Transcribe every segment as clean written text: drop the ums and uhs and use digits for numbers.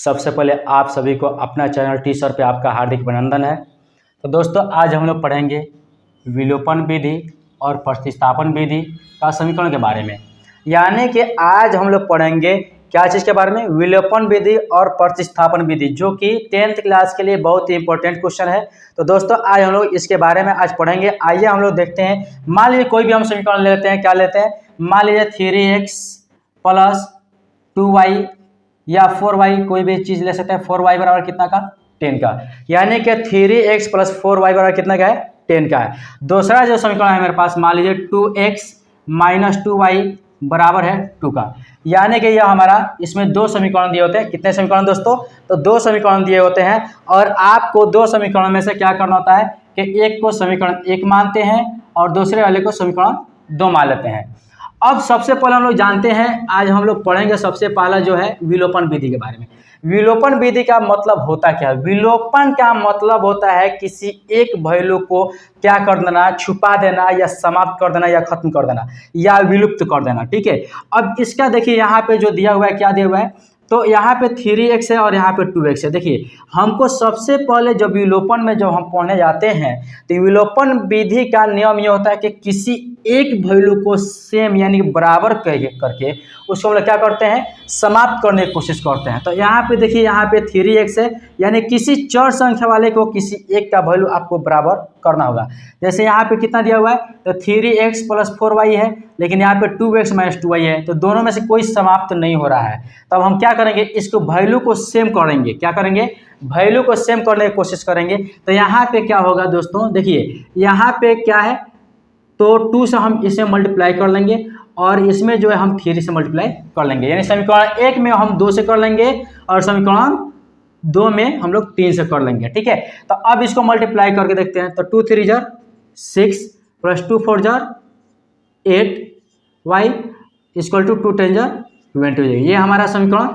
सबसे पहले आप सभी को अपना चैनल टी सर पे आपका हार्दिक अभिनंदन है। तो दोस्तों आज हम लोग पढ़ेंगे विलोपन विधि और प्रतिस्थापन विधि का समीकरण के बारे में। यानी कि आज हम लोग पढ़ेंगे क्या चीज़ के बारे में, विलोपन विधि और प्रतिस्थापन विधि, जो कि 10th क्लास के लिए बहुत ही इंपॉर्टेंट क्वेश्चन है। तो दोस्तों आज हम लोग इसके बारे में आज पढ़ेंगे। आइए हम लोग देखते हैं। मान लीजिए कोई भी हम समीकरण लेते हैं, क्या लेते हैं, मान लीजिए 3x + 2y या 4y, कोई भी चीज़ ले सकते हैं। 4y बराबर कितना का, 10 का, यानी कि 3x + 4y बराबर कितना का है, 10 का है। दूसरा जो समीकरण है मेरे पास, मान लीजिए 2x - 2y बराबर है 2 का, यानी कि यह हमारा, इसमें दो समीकरण दिए होते हैं। कितने समीकरण दोस्तों, तो दो समीकरण दिए होते हैं और आपको दो समीकरण में से क्या करना होता है कि एक को समीकरण 1 मानते हैं और दूसरे वाले को समीकरण 2 मान लेते हैं। अब सबसे पहले हम लोग जानते हैं, आज हम लोग पढ़ेंगे सबसे पहला जो है विलोपन विधि के बारे में। विलोपन विधि का मतलब होता क्या है? विलोपन का मतलब होता है किसी एक वैल्यू को क्या कर देना, छुपा देना या समाप्त कर देना या खत्म कर देना या विलुप्त कर देना। ठीक है, अब इसका देखिए यहाँ पे जो दिया हुआ है, क्या दिया हुआ है, तो यहाँ पे 3x है और यहाँ पे 2x है। देखिए हमको सबसे पहले जब विलोपन में जब हम पढ़ने जाते हैं तो विलोपन विधि का नियम ये होता है कि किसी एक वैल्यू को सेम यानी कि बराबर करके उसको हम लोग क्या करते हैं, समाप्त करने की कोशिश करते हैं। तो यहाँ पे देखिए, यहाँ पे 3x है, यानी किसी चर संख्या वाले को किसी एक का वैल्यू आपको बराबर करना होगा। जैसे यहाँ पे कितना दिया हुआ है, तो 3x + 4y है, लेकिन यहाँ पे 2x - 2y है, तो दोनों में से कोई समाप्त नहीं हो रहा है। तब हम क्या करेंगे, इसको वैल्यू को सेम करेंगे। क्या करेंगे, वैल्यू को सेम करने की कोशिश करेंगे। तो यहाँ पे क्या होगा दोस्तों, देखिए यहाँ पे क्या है, तो 2 से हम इसे मल्टीप्लाई कर लेंगे और इसमें जो है हम 3 से मल्टीप्लाई कर लेंगे, यानी समीकरण 1 में हम 2 से कर लेंगे और समीकरण 2 में हम लोग 3 से कर लेंगे। ठीक है, तो अब इसको मल्टीप्लाई करके देखते हैं। तो 2 × 3 = 6 + 2 × 4 = 8, y = 2 × 10 = 20 हो जाएगी। ये हमारा समीकरण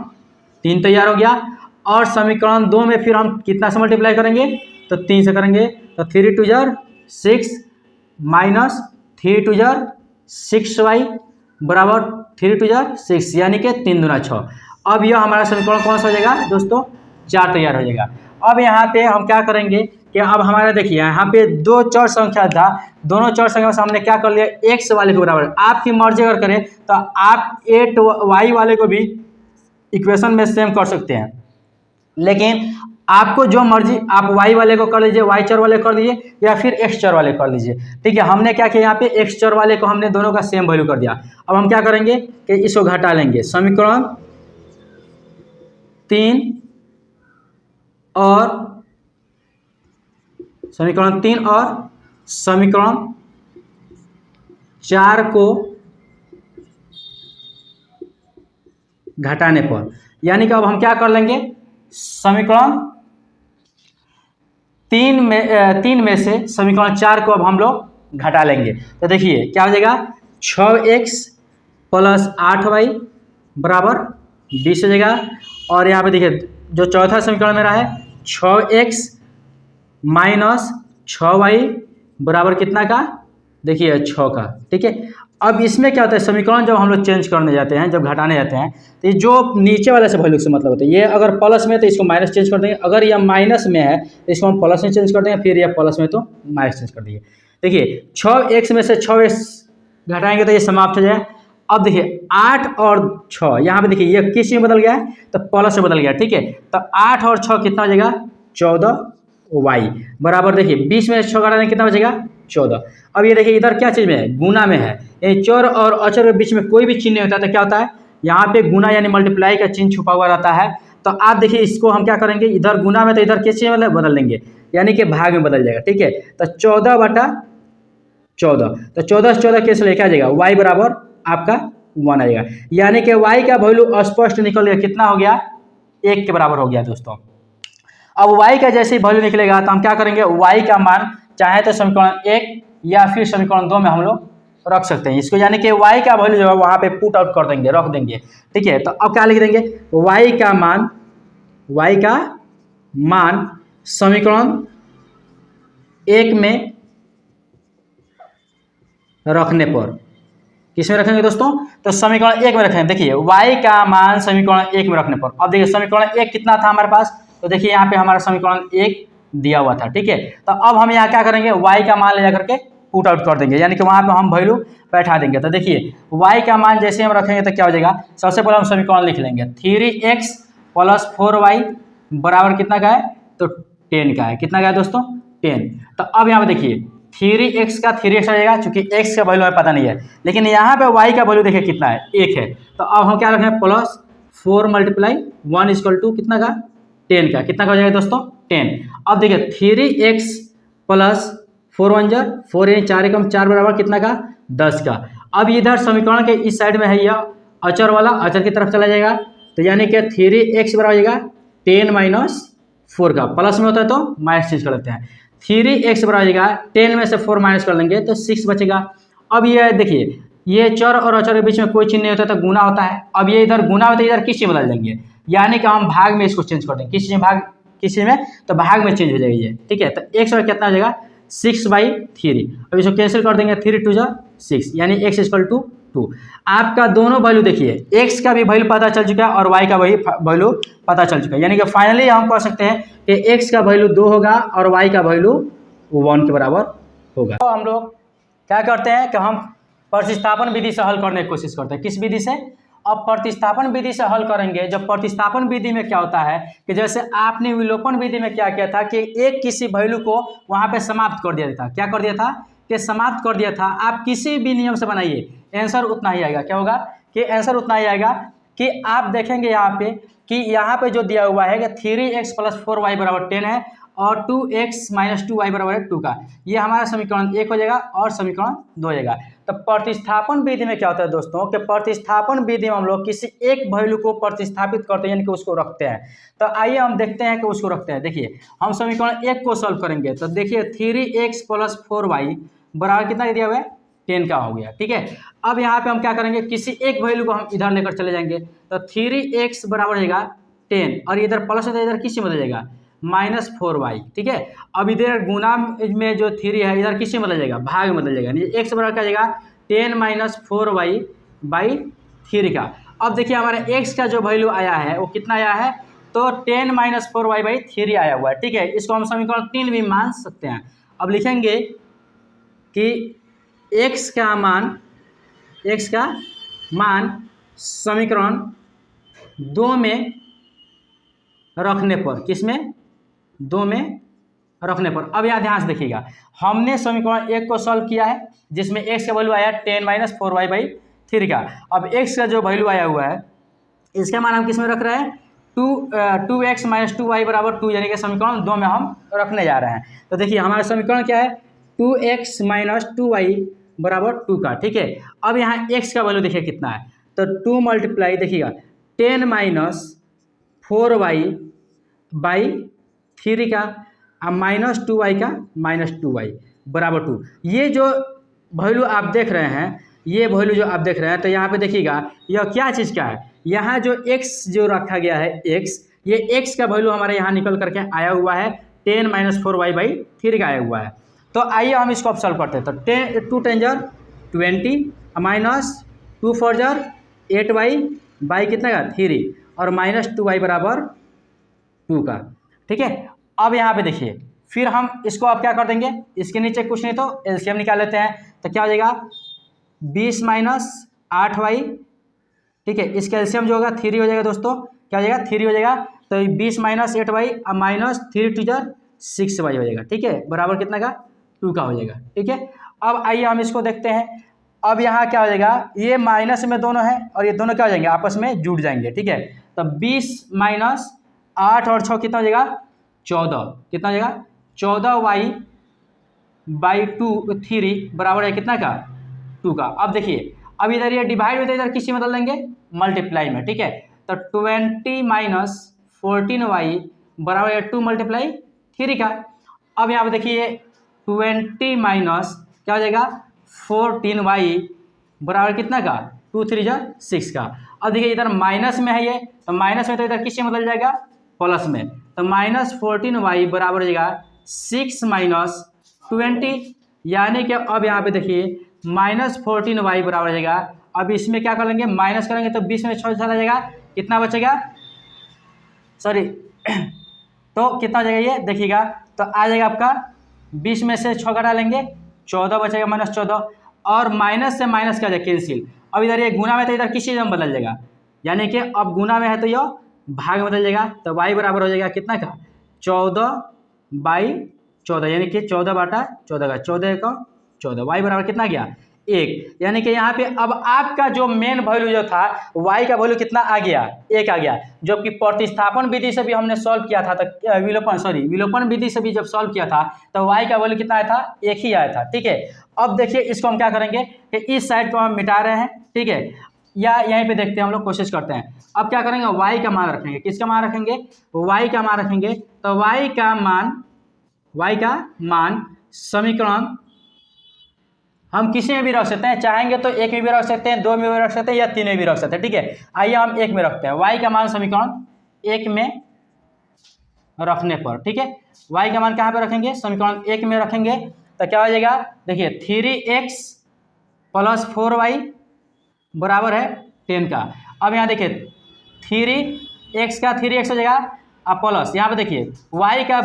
3 तैयार हो गया। और समीकरण 2 में फिर हम कितना से मल्टीप्लाई करेंगे, तो 3 से करेंगे। तो 3 × 2 = 6 - 3 × 2 = 6y बराबर 3 × 2 = 6, यानी कि 3 दूना 6। अब यह हमारा समीकरण कौन सा हो जाएगा दोस्तों, 4 तैयार हो जाएगा। अब यहाँ पे हम क्या करेंगे कि अब हमारा देखिए यहाँ पे दो चर संख्या था, दोनों चर संख्या से हमने क्या कर लिया, x वाले के बराबर। आपकी मर्जी अगर करें तो आप 8y वाले को भी इक्वेशन में सेम कर सकते हैं, लेकिन आपको जो मर्जी, आप y वाले को कर लीजिए, y चर वाले कर लीजिए, या फिर x चर वाले कर लीजिए। ठीक है, हमने क्या किया, यहाँ पे x चर वाले को हमने दोनों का सेम वैल्यू कर दिया। अब हम क्या करेंगे कि इसको घटा लेंगे। समीकरण 3 और समीकरण 4 को घटाने पर, यानी कि अब हम क्या कर लेंगे, समीकरण 3 में से समीकरण 4 को अब हम लोग घटा लेंगे। तो देखिए क्या हो जाएगा, 6x + 8y बराबर 20 हो जाएगा। और यहाँ पे देखिए जो चौथा समीकरण मेरा है, 6x - 6y बराबर कितना का, देखिए 6 का। ठीक है, अब इसमें क्या होता है, समीकरण जब हम लोग चेंज करने जाते हैं, जब घटाने जाते हैं, तो ये जो नीचे वाले से वैल्यू से मतलब होता है, ये अगर प्लस में तो इसको माइनस चेंज कर देंगे, अगर यह माइनस में है तो इसको हम प्लस में चेंज कर देंगे, फिर यह प्लस में तो माइनस चेंज कर देंगे। देखिए 6x में से 6x घटाएंगे तो ये समाप्त हो जाए। अब देखिए 8 और 6, यहाँ पे देखिए ये किस में बदल गया है, तो प्लस में बदल गया। ठीक है, तो 8 और 6 कितना हो जाएगा, 14y बराबर, देखिए 20 में 6 घटाने कितना बचेगा, 14। अब ये देखिए इधर क्या चीज़ में है, गुना में है। ये चर और अचर के बीच में कोई भी चिन्ह नहीं होता, तो क्या होता है, यहाँ पे गुना यानी मल्टीप्लाई का चिन्ह छुपा हुआ रहता है। तो आप देखिए इसको हम क्या करेंगे, इधर गुना में तो इधर किस चीज़ में बदल देंगे, यानी कि भाग में बदल जाएगा। ठीक है, तो 14/14, तो 14 से 14 कैसे लेके आ जाएगा, y बराबर आपका 1 आएगा, यानी कि y का वैल्यू स्पष्ट निकल गया, कितना हो गया, 1 के बराबर हो गया दोस्तों। अब y का जैसे ही वैल्यू निकलेगा तो हम क्या करेंगे, y का मान चाहे तो समीकरण 1 या फिर समीकरण 2 में हम लोग रख सकते हैं इसको, यानी कि y का वैल्यू जो है वहाँ पे पुट आउट कर देंगे, रख देंगे। ठीक है, तो अब क्या लिख देंगे, y का मान समीकरण 1 में रखने पर किस में रखेंगे दोस्तों? तो समीकरण 1 में रखेंगे। देखिए y का मान समीकरण 1 में रखने पर, अब देखिए समीकरण 1 कितना था हमारे पास, तो देखिए यहाँ पे हमारा समीकरण 1 दिया हुआ था, ठीक है। तो अब हम यहाँ क्या करेंगे, y का मान ले जा करके पुट आउट कर देंगे, यानी कि वहाँ पे हम वैल्यू बैठा देंगे। तो देखिए y का मान जैसे हम रखेंगे तो क्या हो जाएगा, सबसे पहले हम समीकरण लिख लेंगे 3x + 4y बराबर कितना का है, तो 10 का है। कितना का है दोस्तों? 10। तो अब यहाँ पे देखिए 3x का 3x आ जाएगा, चूंकि x का वैल्यू हमें पता नहीं है, लेकिन यहाँ पे y का वैल्यू देखिए कितना है, 1 है। तो अब हम क्या रखें, +4 × 1 = कितना का, 10 का। कितना का हो जाएगा दोस्तों? 10। अब देखिए 3x + 4 1 जा 4 यानी 4 × 4 बराबर कितना का, 10 का। अब इधर समीकरण के इस साइड में है यह अचर वाला, अचर की तरफ चला जाएगा, तो यानी कि 3x बराबर हो जाएगा 10 - 4 का, प्लस में होता है तो माइनस चेंज कर लेते हैं। 3x बराबर हो जाएगा 10 में से 4 माइनस कर लेंगे तो 6 बचेगा। अब ये देखिए ये चर और अचर के बीच में कोई चिन्ह नहीं होता तो गुना होता है। अब ये इधर गुना होता है, इधर किस चीज में बदल देंगे, यानी कि हम भाग में इसको चेंज कर देंगे। किस चीज में भाग, किस चीज में, तो भाग में चेंज हो जाएगी ये, ठीक है। तो x और कितना हो जाएगा 6/3। अब इसको कैंसिल कर देंगे, 3 × 2 = 6, यानी x = 2। आपका दोनों वैल्यू देखिए, x का भी वैल्यू पता चल चुका है और y का वैल्यू पता चल चुका है, यानी कि फाइनली हम कह सकते हैं कि x का वैल्यू 2 होगा और y का वैल्यू 1 के बराबर होगा। तो हम लोग क्या करते हैं कि हम प्रतिस्थापन विधि से हल करने की कोशिश करते हैं। किस विधि से? अब प्रतिस्थापन विधि से हल करेंगे। जब प्रतिस्थापन विधि में क्या होता है कि जैसे आपने विलोपन विधि में क्या किया था कि एक किसी वैल्यू को वहाँ पे समाप्त कर दिया था। क्या कर दिया था कि समाप्त कर दिया था। आप किसी भी नियम से बनाइए, आंसर उतना ही आएगा। क्या होगा कि आंसर उतना ही आएगा कि आप देखेंगे यहाँ पे कि यहाँ पे जो दिया हुआ है कि 3x + 4y = 10 है और 2x - 2y = 2 का, ये हमारा समीकरण 1 हो जाएगा और समीकरण 2 हो जाएगा। तो प्रतिस्थापन विधि में क्या होता है दोस्तों कि प्रतिस्थापन विधि में हम लोग किसी एक वैल्यू को प्रतिस्थापित करते हैं, यानी कि उसको रखते हैं। तो आइए हम देखते हैं कि उसको रखते हैं। देखिए हम समीकरण 1 को सॉल्व करेंगे तो देखिए 3x + 4y बराबर कितना दिया हुआ है, 10 का हो गया, ठीक है। अब यहाँ पे हम क्या करेंगे, किसी एक वैल्यू को हम इधर लेकर चले जाएंगे तो 3x बराबर हो जाएगा 10 और इधर प्लस होता है, इधर किस में बदल जाएगा, -4y, ठीक है। अब इधर गुना में जो 3 है इधर किस में बदल जाएगा, भाग में बदल जाएगा, यानी x बराबर क्या जाएगा 10 - 4y/3 का। अब देखिए हमारे x का जो वैल्यू आया है वो कितना आया है, तो 10 - 4y/3 आया हुआ है, ठीक है। इसको हम समीकरण 3 भी मान सकते हैं। अब लिखेंगे कि x का मान समीकरण 2 में रखने पर, किसमें, 2 में रखने पर। अब यहाँ ध्यान से देखिएगा, हमने समीकरण 1 को सॉल्व किया है जिसमें x का वैल्यू आया 10 - 4y/3 का। अब x का जो वैल्यू आया हुआ है इसका मान हम किस में रख रहे हैं, 2x - 2y = 2, यानी कि समीकरण 2 में हम रखने जा रहे हैं। तो देखिए हमारा समीकरण क्या है, 2x - 2y = 2 का, ठीक है। अब यहाँ x का वैल्यू देखिए कितना है, तो 2 × देखिएगा 10 - 4y/3 का -2y का -2y = 2। ये जो वैल्यू आप देख रहे हैं, ये वैल्यू जो आप देख रहे हैं, तो यहाँ पे देखिएगा यह क्या चीज़ का है, यहाँ जो x जो रखा गया है x, ये x का वैल्यू हमारे यहाँ निकल करके आया हुआ है 10 - 4y/3 का आया हुआ है। तो आइए हम इसको अब सॉल्व करते हैं। तो 2 × 10 = 20 -2 × 4 = 8y कितना का 3 और -2y = 2 का, ठीक है। अब यहाँ पे देखिए फिर हम इसको अब क्या कर देंगे, इसके नीचे कुछ नहीं तो एलसीएम निकाल लेते हैं। तो क्या हो जाएगा 20 - 8y, ठीक है। इसका एलसीएम जो होगा 3 हो जाएगा दोस्तों, क्या हो जाएगा 3 हो जाएगा। तो 20 - 8y -3 × 2 = 6y हो जाएगा, ठीक है, बराबर कितना का 2 का हो जाएगा, ठीक है। अब आइए हम इसको देखते हैं। अब यहाँ क्या हो जाएगा, ये माइनस में दोनों है और ये दोनों क्या हो जाएंगे, आपस में जुड़ जाएंगे, ठीक है। तो 20 - 8 और 6 कितना हो जाएगा 14, कितना हो जाएगा 14y/3 बराबर है कितना का 2 का। अब देखिए अब इधर ये डिवाइड होता है, इधर किसी में बदल देंगे मल्टीप्लाई में, ठीक है। तो 20 - 14y बराबर है 2 × 3 का। अब यहाँ पे देखिए 20 - क्या हो जाएगा 14y बराबर कितना का 2 × 3 = 6 का। अब देखिए इधर माइनस में है ये, तो माइनस में तो इधर किससे बदल जाएगा प्लस में, तो -14y बराबर हो जाएगा 6 - 20, यानी कि अब यहाँ पे देखिए -14y बराबर हो जाएगा। अब इसमें क्या कर लेंगे, माइनस करेंगे तो 20 में 6 चला जाएगा, कितना बचेगा, सॉरी तो कितना हो जाएगा ये देखिएगा, तो आ जाएगा आपका 20 में से 6 घटा लेंगे 14 बचेगा, -14, और माइनस से माइनस क्या जाएगा, कैंसिल। अब इधर ये गुना में तो इधर किस चीज़ में बदल जाएगा, यानी कि अब गुना में है तो यह भाग में बदल जाएगा, तो y बराबर हो जाएगा कितना का 14/14, यानी कि 14/14 का 14 का 14, y बराबर कितना गया 1। यानी कि यहाँ पे अब आपका जो मेन वैल्यू जो था y का वैल्यू कितना आ गया, 1 आ गया। जबकि प्रतिस्थापन विधि से भी हमने सॉल्व किया था, तो विलोपन विधि से भी जब सॉल्व किया था तो y का वैल्यू कितना आया था, 1 ही आया था। ठीक है, अब देखिए इसको हम क्या करेंगे कि इस साइड को हम मिटा रहे हैं, ठीक है, या यहीं पे देखते हैं हम लोग, कोशिश करते हैं। अब क्या करेंगे, y का मान रखेंगे, किसका मान रखेंगे, y का मान रखेंगे, तो y का मान समीकरण हम किसी में भी रख सकते हैं, चाहेंगे तो 1 में भी रख सकते हैं, 2 में भी रख सकते हैं, या 3 में भी रख सकते हैं। ठीक है, आइए हम 1 में रखते हैं, y का मान समीकरण 1 में रखने पर, ठीक है, y का मान कहाँ पे रखेंगे, समीकरण 1 में रखेंगे तो क्या हो जाएगा, देखिए 3x + 4y बराबर है 10 का। अब यहाँ देखिए 3x का 3x हो जाएगा, अब प्लस यहाँ पे देखिए y का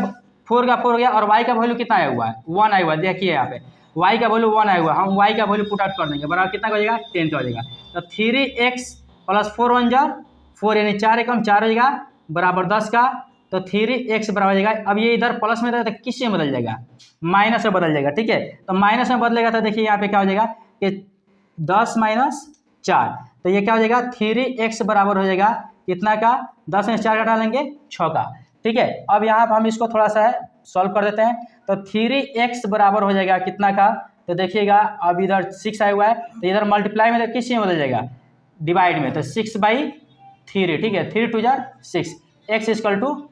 4 का 4 हो गया, और y का वैल्यू कितना आया हुआ है, 1 आया हुआ है। देखिए यहाँ पे y का वैल्यू 1 आया हुआ है, हम y का वैल्यू पुट आउट कर देंगे, बराबर कितना हो जाएगा 10 का हो जाएगा। तो 3x + 4 1 जा 4, यानी 4 एकम 4 हो जाएगा बराबर 10 का, तो 3x बराबर हो जाएगा। अब ये इधर प्लस में था तो किस में बदल जाएगा, माइनस में बदल जाएगा। ठीक है, तो माइनस में बदलेगा तो देखिए यहाँ पे क्या हो जाएगा कि 10 - 4, तो ये क्या हो जाएगा 3x बराबर हो जाएगा कितना का, 10 में 4 घटा लेंगे 6 का। ठीक है, अब यहाँ पर हम इसको थोड़ा सा सॉल्व कर देते हैं, तो 3x बराबर हो जाएगा कितना का, तो देखिएगा अब इधर 6 आया हुआ है, तो इधर मल्टीप्लाई में तो किस में बदल जाएगा, डिवाइड में, तो 6/3, ठीक है, 3 × 2 = 6, x =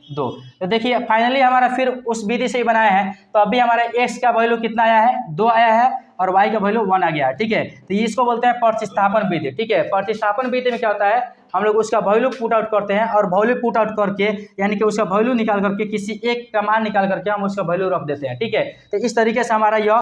2। तो देखिए फाइनली हमारा फिर उस विधि से ही बनाया है, तो अभी हमारे x का वैल्यू कितना आया है, 2 आया है, और y का वैल्यू 1 आ गया है। ठीक है, तो इसको बोलते हैं प्रतिस्थापन विधि। ठीक है, प्रतिस्थापन विधि में क्या होता है, हम लोग उसका वैल्यू पुट आउट करते हैं, और वैल्यू पुट आउट करके यानी कि उसका वैल्यू निकाल करके किसी एक का मान निकाल करके हम उसका वैल्यू रख देते हैं। ठीक है, तो इस तरीके से हमारा यह